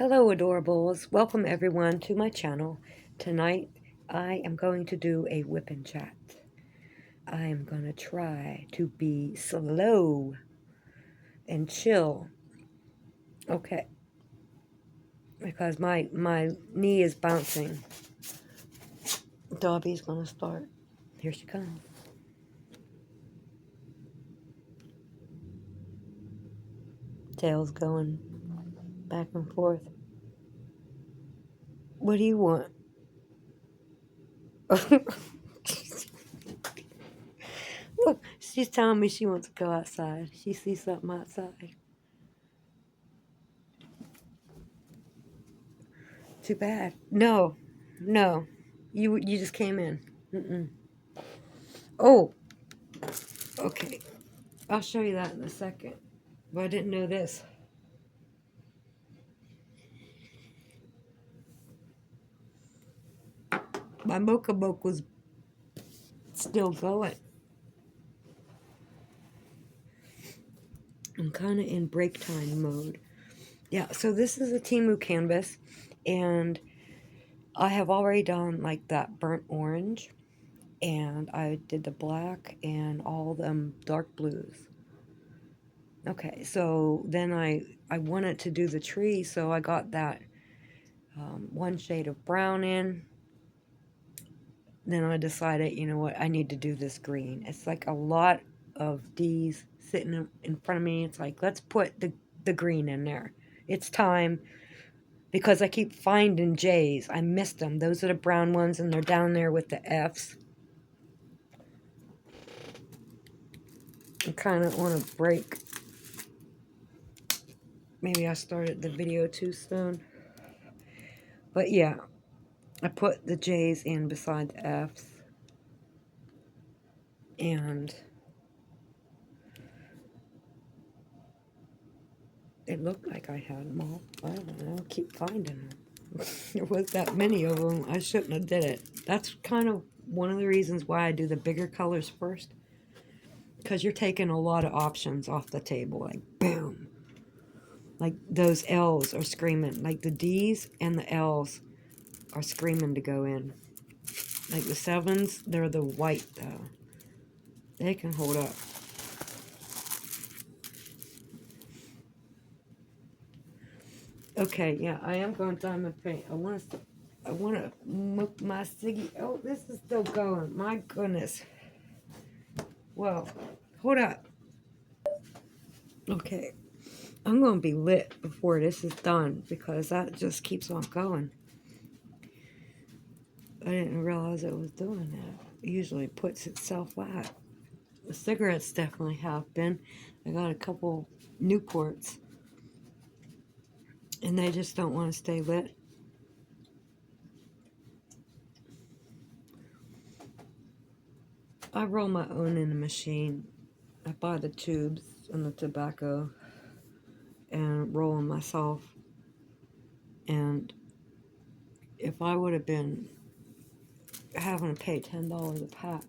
Hello, adorables. Welcome everyone to my channel. Tonight I am going to do a whip and chat. I am going to try to be slow and chill. Okay. Because my knee is bouncing. Dobby's going to start. Here she comes. Tail's going back and forth. What do you want? Look, she's telling me she wants to go outside. She sees something outside. Too bad. No. You just came in. Oh, okay. I'll show you that in a second. But I didn't know this. My mocha milk was still going. I'm kind of in break time mode. Yeah, so this is a Temu canvas, and I have already done like that burnt orange, and I did the black and all them dark blues. Okay, so then I wanted to do the tree, so I got that one shade of brown in. Then I decided, you know what, I need to do this green. It's like a lot of D's sitting in front of me. It's like, let's put the green in there. It's time, because I keep finding J's. I missed them. Those are the brown ones, and they're down there with the F's. I kind of want to break. Maybe I started the video too soon. But yeah, I put the J's in beside the F's. And it looked like I had them all. I don't know. I keep finding them. There was that many of them. I shouldn't have did it. That's kind of one of the reasons why I do the bigger colors first. Because you're taking a lot of options off the table. Like, boom. Like, those L's are screaming. Like, the D's and the L's are screaming to go in. Like, the 7s, they're the white, though. They can hold up. Okay, yeah, I am going diamond paint. I want to move my ciggy. Oh, this is still going. My goodness. Well, hold up. Okay. I'm going to be lit before this is done, because that just keeps on going. I didn't realize it was doing that. It usually puts itself out. The cigarettes definitely have been. I got a couple Newports, and they just don't want to stay lit. I roll my own in the machine. I buy the tubes and the tobacco and roll them myself. And if I would have been having to pay $10 a pack,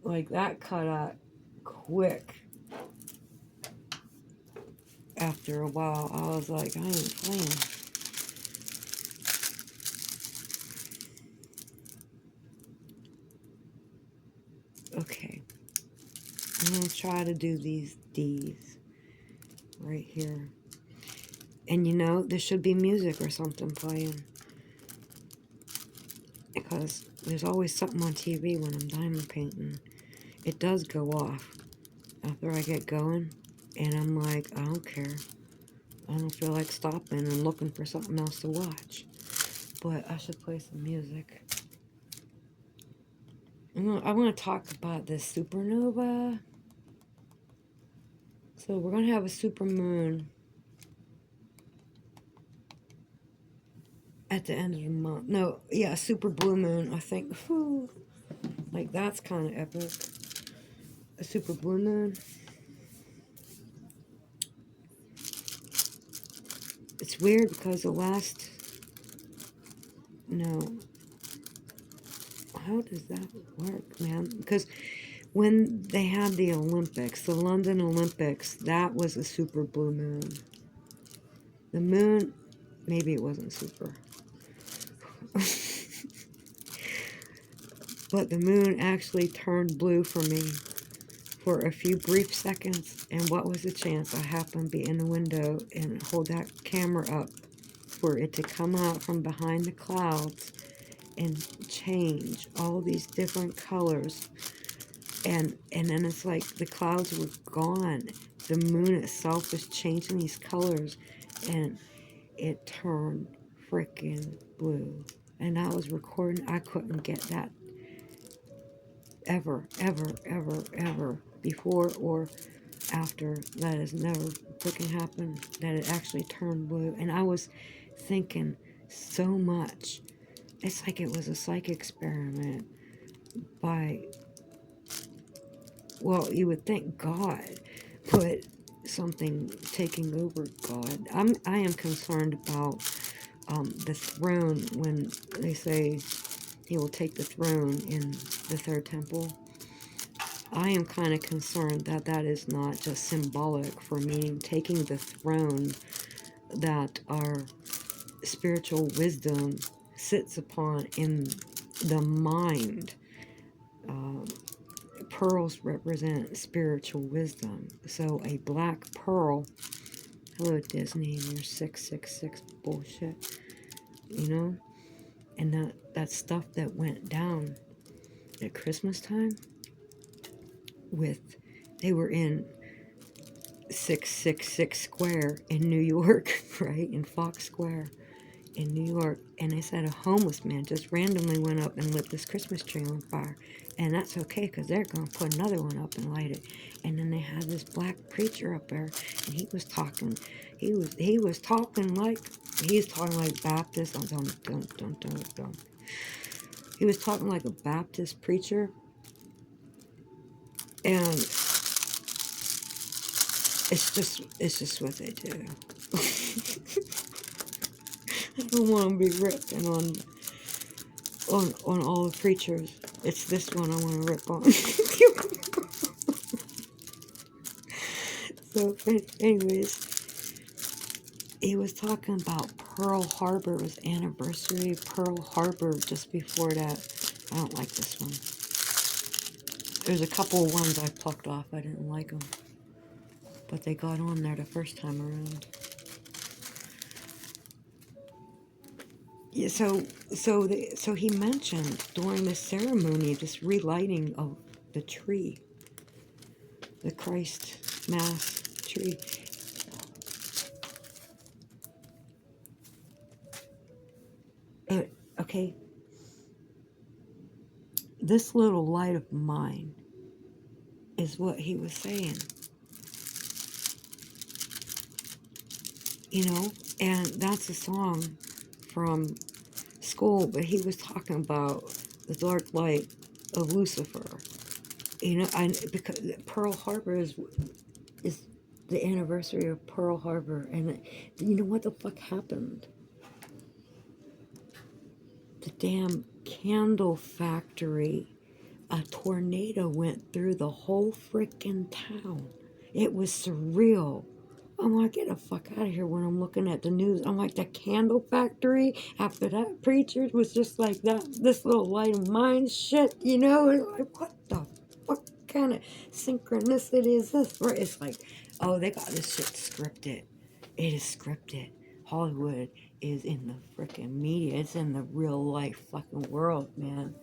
like, that cut out quick. After a while, I was like, I ain't playing. Okay, I'm going to try to do these D's right here. And you know, there should be music or something playing, because there's always something on TV when I'm diamond painting. It does go off after I get going, and I'm like, I don't care. I don't feel like stopping and looking for something else to watch. But I should play some music. I want to talk about this supernova. So we're going to have a super moon at the end of the month. No, yeah, super blue moon, I think. Whew. Like, that's kind of epic. A super blue moon. It's weird because the last... No. How does that work, man? Because When they had the Olympics, the London Olympics, that was a super blue moon. The moon, maybe it wasn't super. But the moon actually turned blue for me for a few brief seconds. And what was the chance I happened to be in the window and hold that camera up for it to come out from behind the clouds and change all these different colors. And then it's like the clouds were gone. The moon itself was changing these colors, and it turned freaking blue. And I was recording. I couldn't get that ever, ever, ever, ever before or after. That has never freaking happened. That it actually turned blue. And I was thinking so much. It's like it was a psych experiment by, well, you would think God put something taking over God. I am concerned about the throne when they say he will take the throne in the third temple. I am kind of concerned that that is not just symbolic for meaning taking the throne that our spiritual wisdom sits upon in the mind. Pearls represent spiritual wisdom. So a black pearl, hello Disney and your 666 bullshit, you know? And that stuff that went down at Christmas time with, they were in 666 Square in New York, right? In Fox Square in New York. And they said a homeless man just randomly went up and lit this Christmas tree on fire. And that's okay because they're going to put another one up and light it. And then they had this black preacher up there, and he was talking. He was talking like Baptist. Don't. He was talking like a Baptist preacher, and it's just what they do. I don't want to be ripping on all the preachers. It's this one I want to rip on. So, anyways, he was talking about Pearl Harbor. It was anniversary of Pearl Harbor just before that. I don't like this one. There's a couple of ones I plucked off. I didn't like them. But they got on there the first time around. Yeah, so he mentioned during the ceremony this relighting of the tree, the Christ Mass tree. Okay, this little light of mine is what he was saying, you know, and that's a song from school, but he was talking about the dark light of Lucifer, you know, and because Pearl Harbor is the anniversary of Pearl Harbor, and you know what the fuck happened? The damn candle factory, a tornado went through the whole freaking town. It was surreal. I'm like, get the fuck out of here when I'm looking at the news. I'm like, the candle factory after that preacher was just like that, this little light of mine shit, you know? It's like, what the fuck kind of synchronicity is this? Right? It's like, oh, they got this shit scripted. It is scripted. Hollywood is in the freaking media. It's in the real life fucking world, man.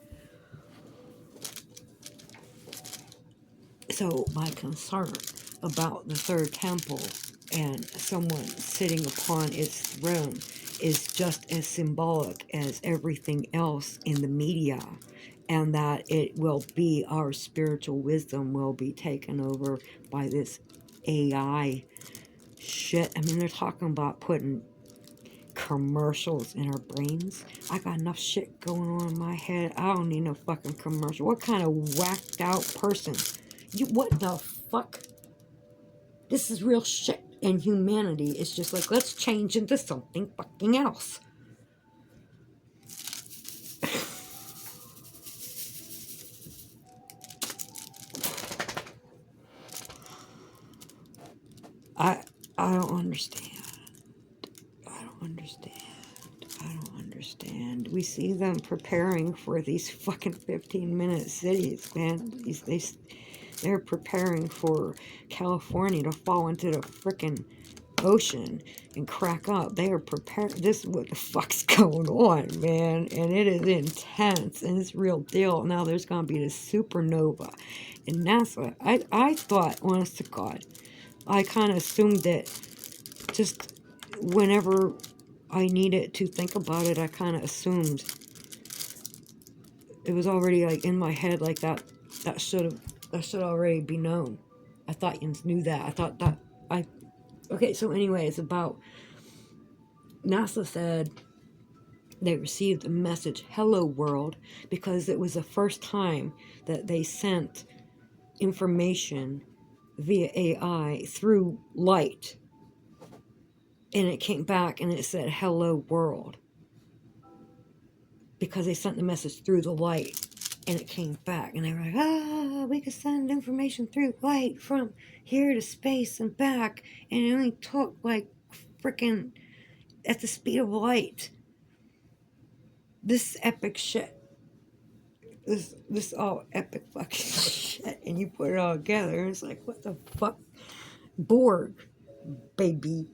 So my concern about the third temple and someone sitting upon its throne is just as symbolic as everything else in the media, and that it will be, our spiritual wisdom will be taken over by this AI shit. I mean, they're talking about putting commercials in our brains. I got enough shit going on in my head. I don't need no fucking commercial. What kind of whacked out person? What the fuck? This is real shit. And humanity is just like, let's change into something fucking else. I don't understand. I don't understand. I don't understand. We see them preparing for these fucking 15-minute cities, man. They're preparing for California to fall into the freaking ocean and crack up. They are prepared. This is what the fuck's going on, man. And it is intense and it's real deal. Now there's going to be this supernova. And NASA, I thought, honest to God, I kind of assumed that just whenever I needed to think about it, I kind of assumed it was already like in my head, like that should already be known. I thought you knew that. I thought that okay, so anyway, it's about NASA said they received a message, "Hello World," because it was the first time that they sent information via AI through light. And it came back and it said, "Hello World." Because they sent the message through the light and it came back. And they were like, we could send information through light from here to space and back. And it only took like freaking at the speed of light. This epic shit. This all epic fucking shit. And you put it all together and it's like, what the fuck? Borg, baby.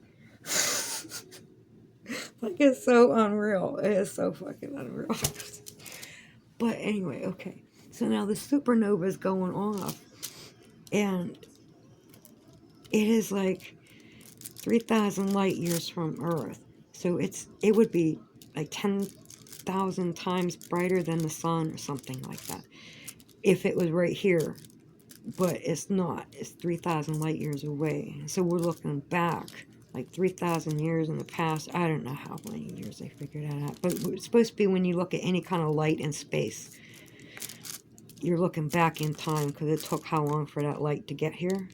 Like, it's so unreal. It is so fucking unreal. But anyway, okay. So now the supernova is going off. And it is like 3,000 light years from Earth. So it would be like 10,000 times brighter than the sun or something like that. If it was right here. But it's not. It's 3,000 light years away. So we're looking back like 3,000 years in the past. I don't know how many years they figured that out. But it's supposed to be when you look at any kind of light in space, you're looking back in time because it took how long for that light to get here.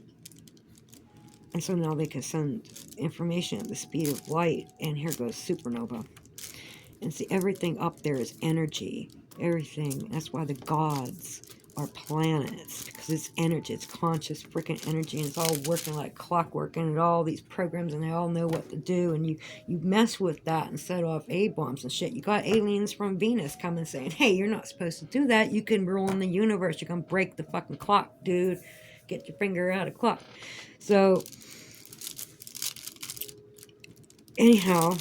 And so now they can send information at the speed of light. And here goes supernova. And see, everything up there is energy. Everything. That's why the gods are planets, because it's energy, it's conscious freaking energy, and it's all working like clockwork, and all these programs, and they all know what to do, and you mess with that and set off A-bombs and shit. You got aliens from Venus coming saying, hey, you're not supposed to do that, you can rule in the universe, you're gonna break the fucking clock, dude, get your finger out of clock. So anyhow,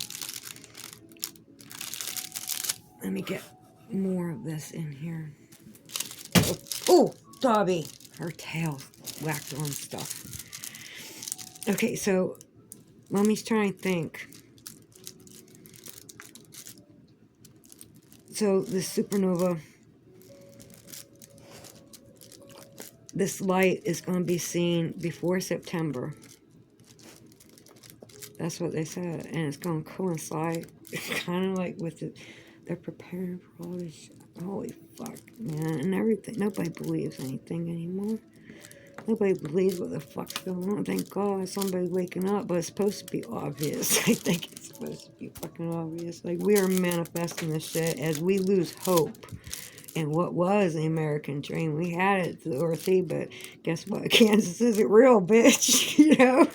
let me get more of this in here. Oh, Dobby. Her tail whacked on stuff. Okay, so let me try and think. So this supernova, this light is going to be seen before September. That's what they said. And it's going to coincide kind of like with it. They're preparing for all this shit. Holy fuck, man. And everything. Nobody believes anything anymore. Nobody believes what the fuck's going on. Thank God somebody's waking up, but it's supposed to be obvious. I think it's supposed to be fucking obvious. Like, we are manifesting this shit as we lose hope in what was the American dream. We had it to Dorothy, but guess what? Kansas isn't real, bitch. You know?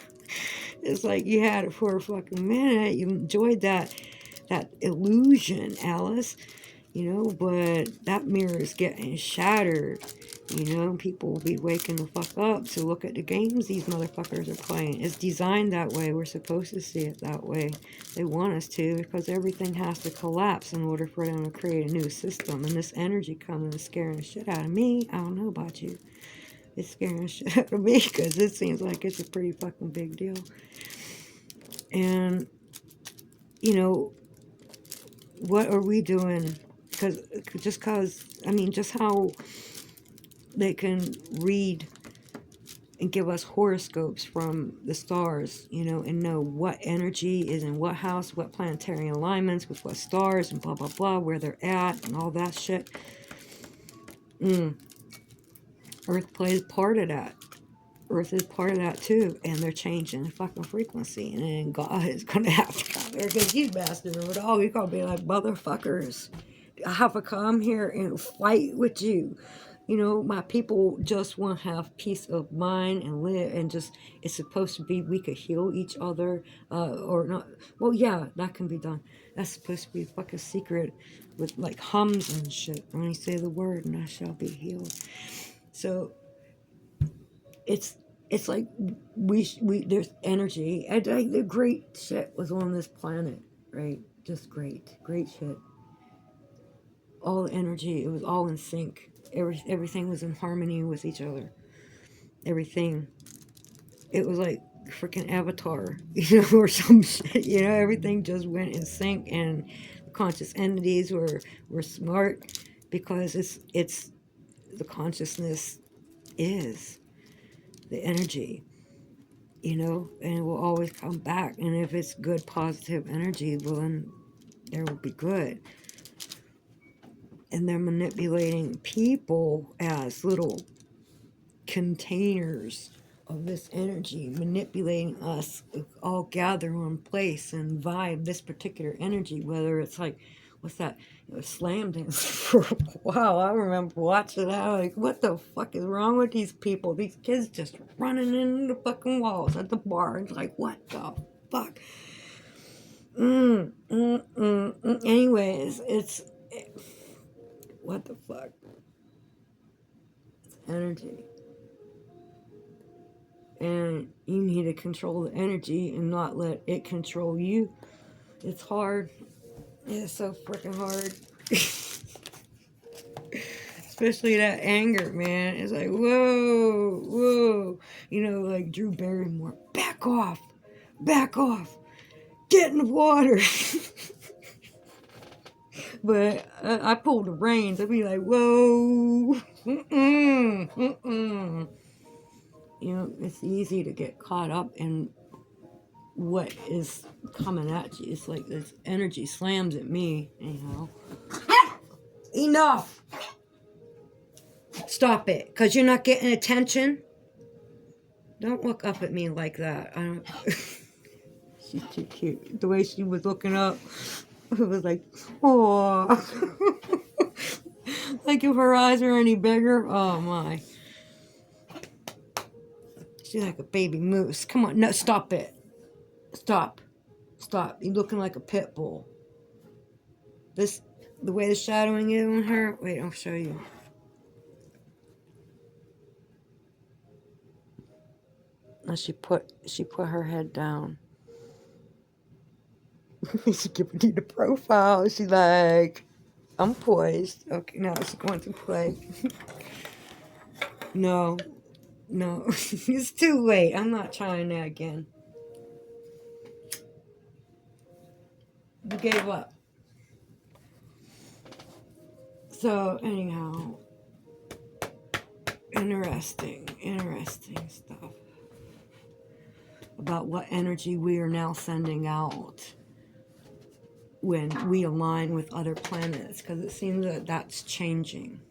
It's like you had it for a fucking minute. You enjoyed that illusion, Alice. You know, but that mirror is getting shattered. You know, people will be waking the fuck up to look at the games these motherfuckers are playing. It's designed that way. We're supposed to see it that way. They want us to, because everything has to collapse in order for them to create a new system. And this energy coming is scaring the shit out of me. I don't know about you. It's scaring the shit out of me because it seems like it's a pretty fucking big deal. And, you know, what are we doing? Because, I mean, just how they can read and give us horoscopes from the stars, you know, and know what energy is in what house, what planetary alignments with what stars, and blah, blah, blah, where they're at, and all that shit. Earth plays part of that. Earth is part of that too, and they're changing the fucking frequency, and then God is going to have to come there because he's master of it all. He's going to be like, motherfuckers, I have to come here and fight with you. You know, my people just want to have peace of mind and live, and just, it's supposed to be we could heal each other, or not. Well, yeah, that can be done. That's supposed to be fucking secret with like hums and shit. Only say the word and I shall be healed. So it's it's like we there's energy. And like the great shit was on this planet, right? Just great shit. All the energy, it was all in sync. Everything was in harmony with each other. Everything. It was like freaking Avatar, or some shit. Everything just went in sync, and conscious entities were smart, because it's the consciousness is the energy, and it will always come back. And if it's good, positive energy, well, then there will be good. And they're manipulating people as little containers of this energy, manipulating us all gather in place and vibe this particular energy, whether it's like, what's that? It was slam dance for a while. I remember watching that, like, what the fuck is wrong with these people? These kids just running into the fucking walls at the bar. It's like, what the fuck? Anyways, what the fuck? It's energy. And you need to control the energy and not let it control you. It's hard. It's so freaking hard. Especially that anger, man. It's like, whoa. Like Drew Barrymore. Back off. Get in the water. But I pull the reins. I'd be like, whoa. It's easy to get caught up in what is coming at you. It's like this energy slams at me. Anyhow. Enough! Stop it. Because you're not getting attention. Don't look up at me like that. I don't... She's too cute. The way she was looking up, it was like, oh. Like if her eyes were any bigger. Oh my. She's like a baby moose. Come on. No, stop it. Stop. You're looking like a pit bull. The way the shadowing is on her. Wait, I'll show you. Now she put her head down. She's giving you the profile. She's like, I'm poised. Okay, now she's going to play. No. It's too late. I'm not trying that again. You gave up. So, anyhow, interesting stuff about what energy we are now sending out when we align with other planets, because it seems that that's changing.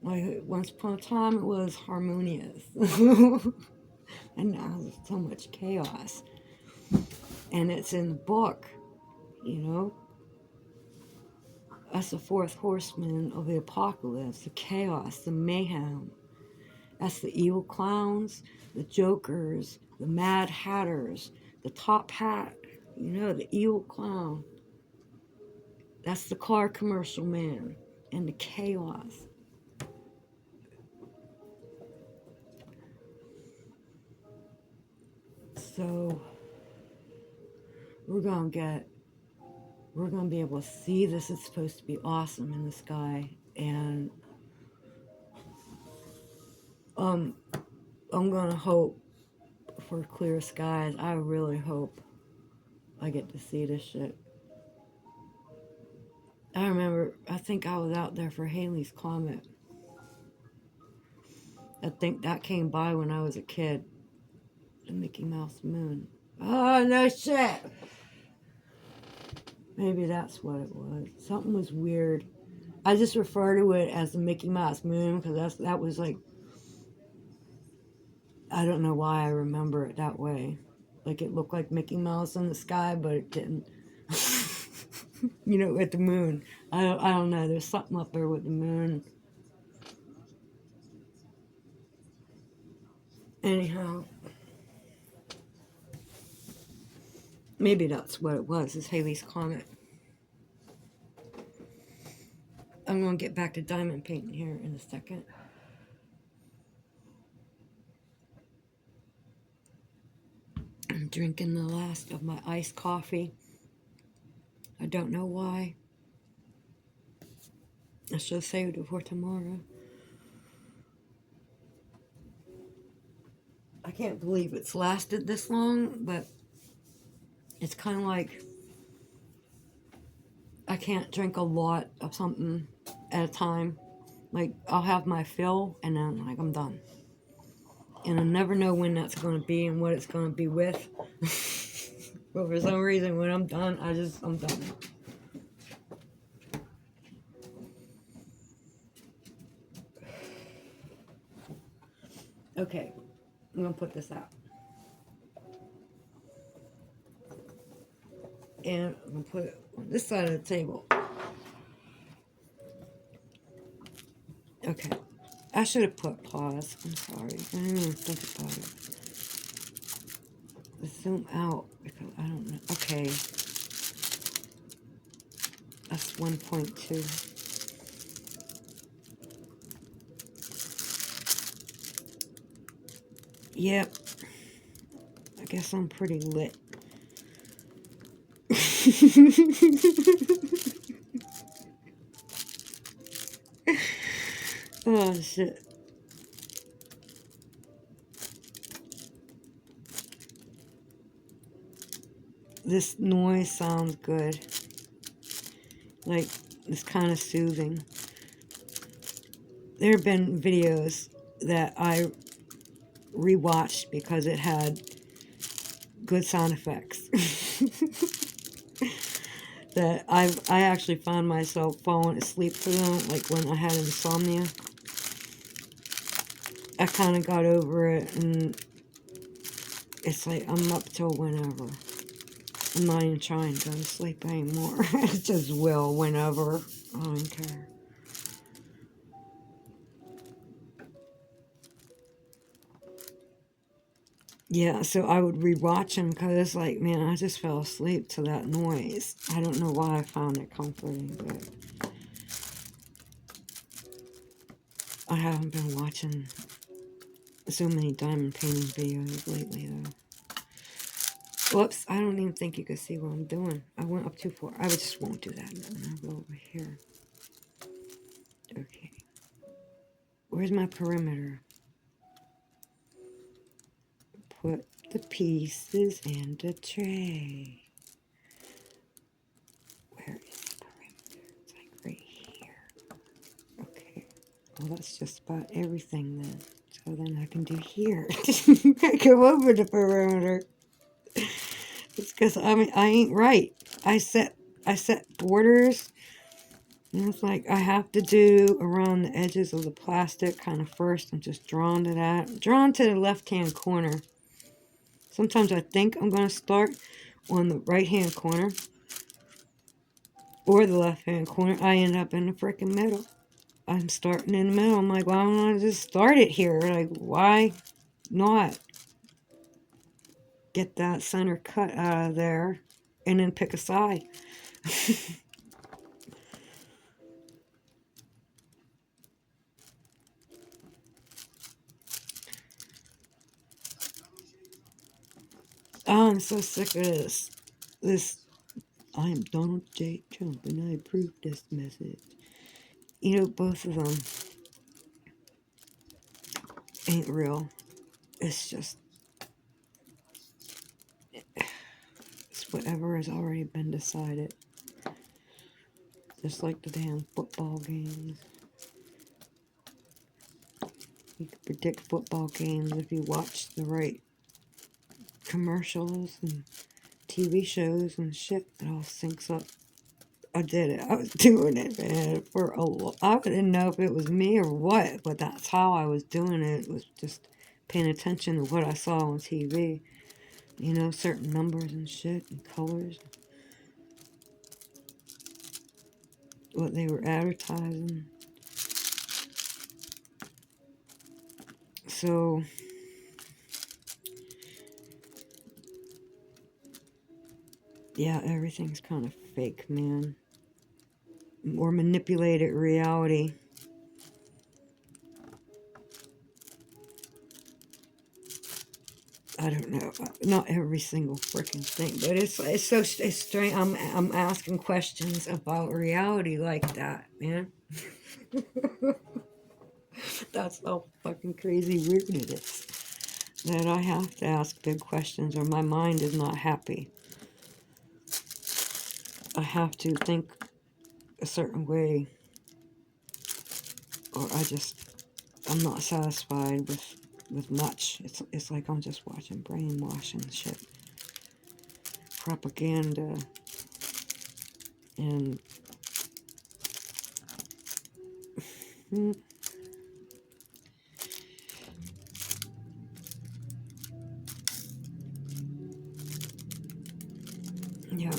Like once upon a time it was harmonious. And now there's so much chaos. And it's in the book, That's the fourth horseman of the apocalypse, the chaos, the mayhem. That's the evil clowns, the jokers, the mad hatters, the top hat, the evil clown. That's the car commercial man and the chaos. So we're gonna be able to see this. It's supposed to be awesome in the sky, and I'm gonna hope for clear skies. I really hope I get to see this shit. I think I was out there for Halley's Comet. I think that came by when I was a kid. The Mickey Mouse Moon. Oh, no shit! Maybe that's what it was. Something was weird. I just refer to it as the Mickey Mouse Moon because that was like, I don't know why I remember it that way. Like it looked like Mickey Mouse in the sky, but it didn't. You know, with the moon. I don't know. There's something up there with the moon. Anyhow, maybe that's what it was. Is Halley's Comet. I'm gonna get back to diamond painting here in a second. I'm drinking the last of my iced coffee. I don't know why. I should have saved it for tomorrow. I can't believe it's lasted this long, but it's kind of like I can't drink a lot of something at a time. Like, I'll have my fill, and then, like, I'm done. And I never know when that's going to be and what it's going to be with. But for some reason, when I'm done, I'm done. Okay, I'm going to put this out. And I'm going to put it on this side of the table. Okay. I should have put pause. I'm sorry. I didn't even think about it. Let's zoom out because I don't know. Okay. That's 1.2. Yep. I guess I'm pretty lit. Oh, shit. This noise sounds good. Like, it's kind of soothing. There have been videos that I rewatched because it had good sound effects. That I actually found myself falling asleep to them, like when I had insomnia. I kind of got over it, and it's like I'm up till whenever. I'm not even trying to go to sleep anymore. I just will whenever. I don't care. Yeah, so I would rewatch them because it's like, man, I just fell asleep to that noise. I don't know why I found it comforting, but I haven't been watching so many diamond painting videos lately, though. Whoops, I don't even think you can see what I'm doing. I went up too far. I just won't do that now. I'll go over here. Okay. Where's my perimeter? Put the pieces in the tray. Where is the perimeter? It's like right here. Okay. Well, that's just about everything then. So then I can do here. I go over the perimeter. It's because I ain't right. I set borders. And it's like I have to do around the edges of the plastic kind of first. I'm just drawn to that. Drawn to the left-hand corner. Sometimes I think I'm going to start on the right-hand corner or the left-hand corner. I end up in the freaking middle. I'm starting in the middle. I'm like, why don't I just start it here? Like, why not get that center cut out of there and then pick a side? Oh, I'm so sick of this. I am Donald J. Trump and I approve this message. You know, both of them ain't real. It's just, it's whatever has already been decided. Just like the damn football games. You can predict football games if you watch the right commercials and TV shows and shit. It all syncs up. I did it. I was doing it, man, for a while. I didn't know if it was me or what, but that's how I was doing it. It was just paying attention to what I saw on TV. You know, certain numbers and shit and colors. what they were advertising. So, yeah, everything's kind of fake, man. Or manipulated reality. I don't know. Not every single freaking thing, but it's strange. I'm asking questions about reality like that, man. That's how fucking crazy weird it is. That I have to ask big questions or my mind is not happy. I have to think a certain way or I'm not satisfied with much. It's like I'm just watching brainwashing shit. Propaganda and yeah,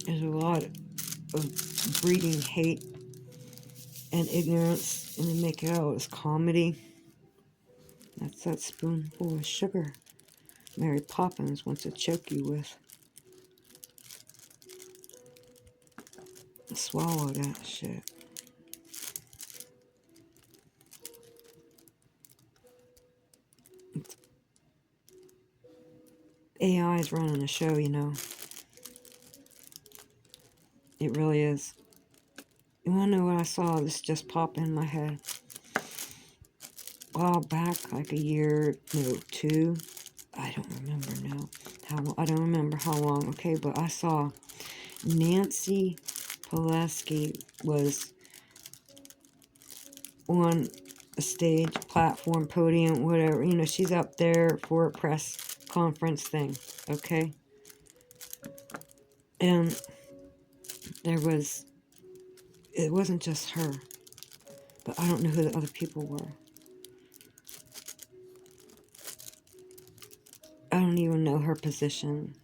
there's a lot of breeding hate and ignorance, and they make it out as comedy. That's that spoonful of sugar Mary Poppins wants to choke you with. Swallow that shit. AI is running the show, you know. It really is. You wanna know what I saw? This just popped in my head. A while back, like a year, no, two. I don't remember now. I don't remember how long. Okay, but I saw Nancy Pelosi was on a stage, platform, podium, whatever. You know, she's up there for a press conference thing. Okay, and it wasn't just her, but I don't know who the other people were. I don't even know her position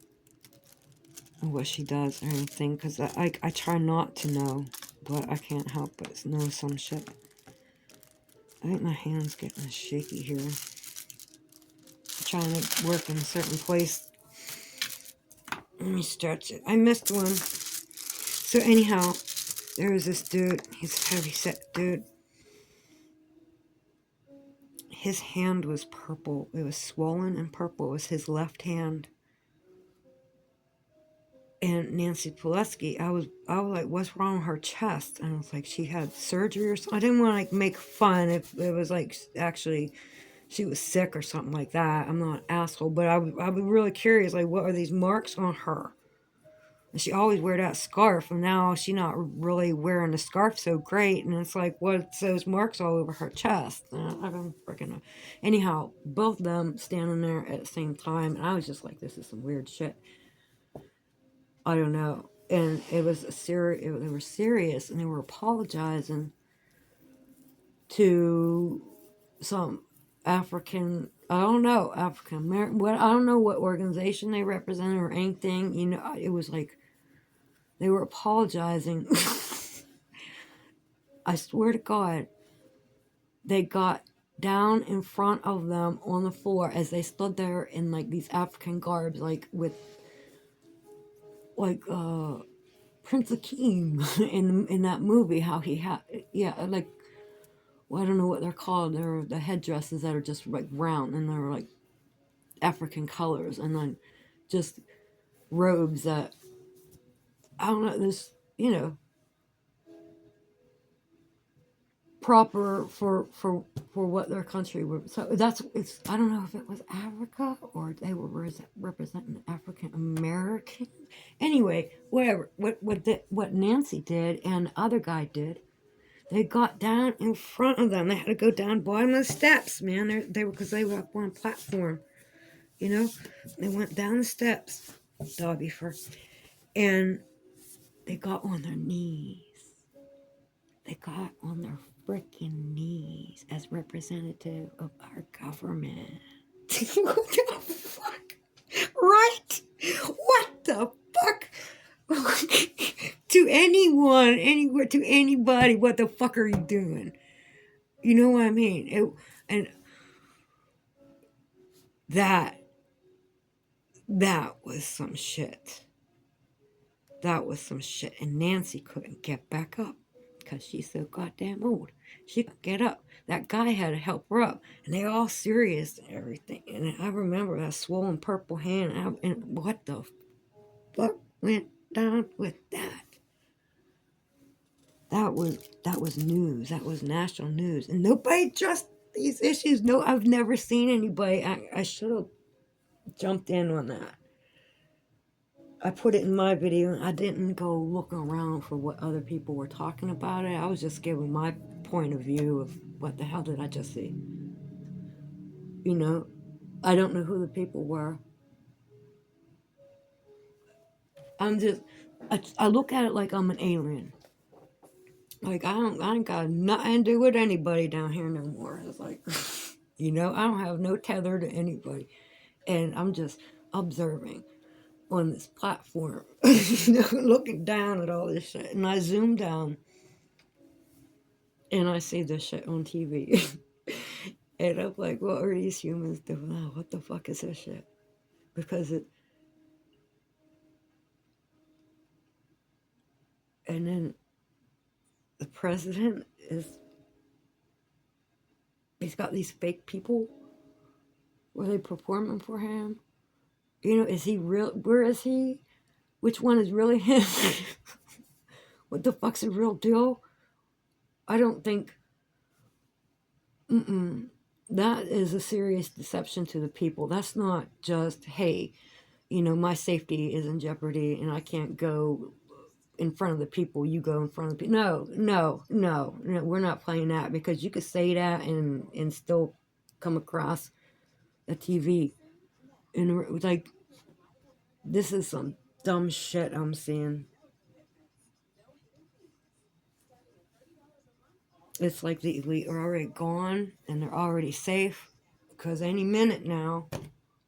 or what she does or anything, because I try not to know, but I can't help but know some shit. I think my hand's getting shaky here. I'm trying to work in a certain place. Let me stretch it. I missed one. So anyhow, there was this dude. He's a heavy set dude. His hand was purple. It was swollen and purple. It was his left hand. And Nancy Pelosi, I was like, what's wrong with her chest? And I was like, she had surgery or something. I didn't want to like make fun if it was like actually she was sick or something like that. I'm not an asshole, but I was really curious, like, what are these marks on her? And she always wear that scarf, and now she's not really wearing the scarf so great. And it's like, what's those marks all over her chest? I don't freaking know. Anyhow, both of them standing there at the same time, and I was just like, this is some weird shit. I don't know. And it was they were serious, and they were apologizing to some African, I don't know, African American, what, I don't know what organization they represented or anything. You know, it was like they were apologizing. I swear to God, they got down in front of them on the floor as they stood there in like these African garbs, like with like Prince Akeem in that movie, how he had, yeah, like, well, I don't know what they're called. They're the headdresses that are just like round and they're like African colors, and then just robes that, I don't know, this, you know, proper for what their country was. So it's, I don't know if it was Africa or they were representing African American. Anyway, whatever. What Nancy did and the other guy did, they got down in front of them. They had to go down bottom of the steps, man. They were, because they were up on a platform, you know. They went down the steps, doggy fur, and they got on their knees. They got on their freaking knees as representative of our government. What the fuck? Right? What the fuck anyone, anywhere, to anybody. What the fuck are you doing? You know what I mean? And that was some shit. That was some shit. And Nancy couldn't get back up because she's so goddamn old. She couldn't get up. That guy had to help her up. And they're all serious and everything. And I remember that swollen purple hand. And what the fuck went down with that? That was news. That was national news. And nobody addressed these issues. No, I've never seen anybody. I should have jumped in on that. I put it in my video, and I didn't go looking around for what other people were talking about it. I was just giving my point of view of what the hell did I just see. You know, I don't know who the people were. I look at it like I'm an alien. Like I ain't got nothing to do with anybody down here no more. It's like, you know, I don't have no tether to anybody, and I'm just observing on this platform, you know, looking down at all this shit. And I zoom down and I see this shit on TV. And I'm like, what are these humans doing now? What the fuck is this shit? Because and then the president he's got these fake people. Were they performing for him? You know, is he real? Where is he? Which one is really him? What the fuck's the real deal? I don't think. That is a serious deception to the people. That's not just, hey, you know, my safety is in jeopardy and I can't go in front of the people. You go in front of the people. No, we're not playing that, because you could say that and still come across a TV. And like, this is some dumb shit I'm seeing. It's like the elite are already gone and they're already safe, because any minute now,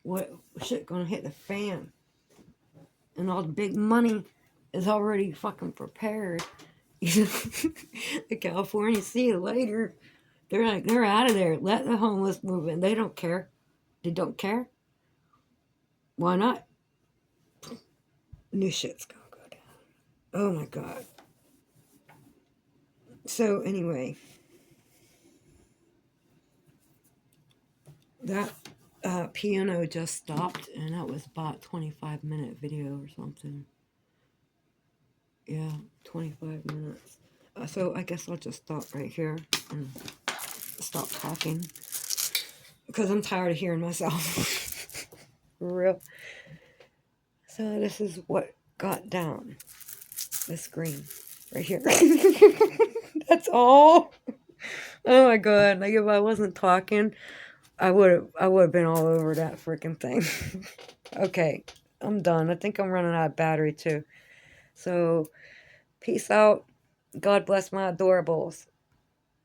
what shit gonna hit the fan? And all the big money is already fucking prepared. The California, see you later. They're like, they're out of there. Let the homeless move in. They don't care. They don't care. Why not? New shit's gonna go down. Oh my god. So anyway, that piano just stopped, and that was about 25-minute video or something. Yeah, 25 minutes. So I guess I'll just stop right here and stop talking, because I'm tired of hearing myself. For real. So this is what got down the screen right here. That's all. Oh my god! Like, if I wasn't talking, I would have been all over that freaking thing. Okay, I'm done. I think I'm running out of battery too. So, peace out. God bless my adorables.